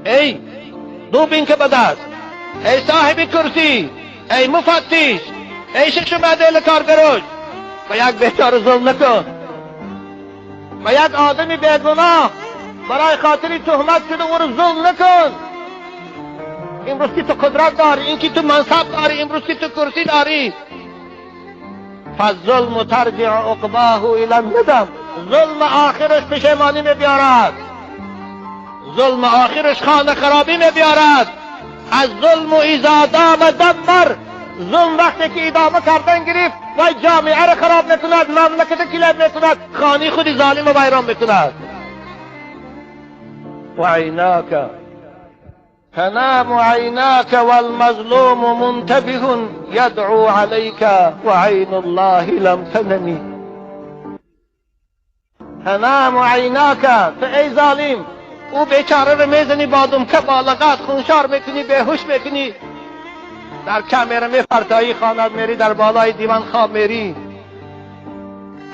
ای دوبین که بدست، ای صاحب کرسی، ای مفتش، ای شش بدل کارگروش، با یک بیچاره ظلم نکن، با یک آدمی بیگناه برای خاطری تهمت شده او رو ظلم نکن. امروز که تو قدرت داری، این که تو منصب داری، امروز که تو کرسی داری، فالظلم ترجع عقباه الی الندم، ظلم آخرش پشیمانی میبیارد، ظلم آخرش خانه خرابی میبیارد. از ظلم و اذا دام دمر، ظلم وقتی که ادامه کردن گرفت و جامعه را خراب میکند، مملکت کلید میکند، خانه خود ظالم و ویران میکند. و عیناک تنام عیناک والمظلوم منتبه یدعو علیک و عین الله لم تنمی. تنام عیناک، تو ای ظالم او بیچاره رو میزنی با دمکه بالغت، خونشار میکنی، بیهوش میکنی، در کمره میپرتایی، خانت میری، در بالای دیوان خواب میری.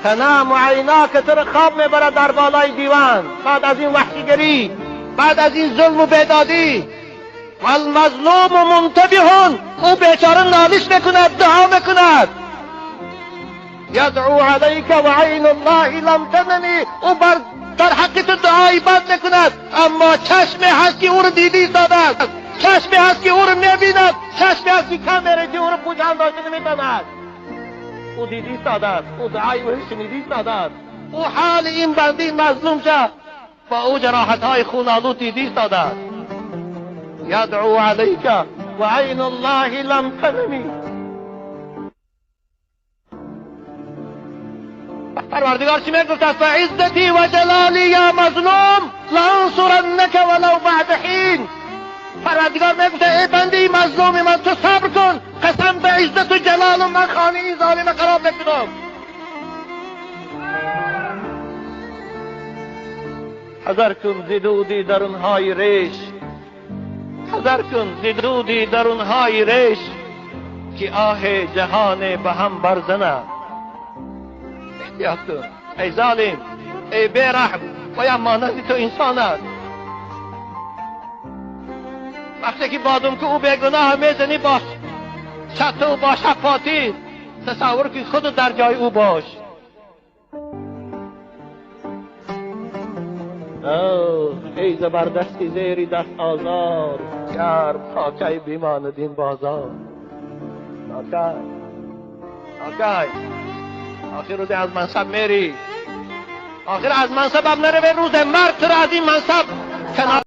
تنام عیناک، تو رو خواب میبره در بالای دیوان بعد از این وحشیگری، بعد از این ظلم و بیدادی. والمظلوم منتبه، او بیچاره نالش میکند، دعا میکند، یدعو علیک و عین الله لم تنمی، او در حق تو دعایی بد میکند، اما چشمی هست که او رو دیدی ایستاده است، چشمی هست که او رو میبیند، چشمی هست که کمره که او رو پوشان داشته نمیتواند. او دیدی ایستاده است، او دعایی او شنیدی ایستاده است، او حال این بندی مظلوم شه با او جراحتهای خون‌آلود دیدی ایستاده است. یدعو علیک و عین الله لم تنمی. پروردگار چی میگفت؟ فعزتی و جلالی یا مظلوم لانصرنک ولو بعد حین. پروردگار میگفت ای بنده مظلوم من، تو صبر کن، قسم به عزت و جلال من خانه این ظالم خراب نکنم. حذر کن ز دودی درونهای ریش، حذر کن ز دودی درونهای ریش، که آه جهان به هم برزنه. احتیاط کن ای ظالم، ای بیرحم، باید مانند تو انسان است. وقتی که بادم که او بیگناه میزنی با چطور با شفاتی، تصور که خود در جای او باش. ای زبردستی زیری دست آزار، گرم تا کی بیماند این بازار. آکای آخر روز از منصب میری، آخر از منصب هم نره، به روز مرگ تو را از این منصب کنار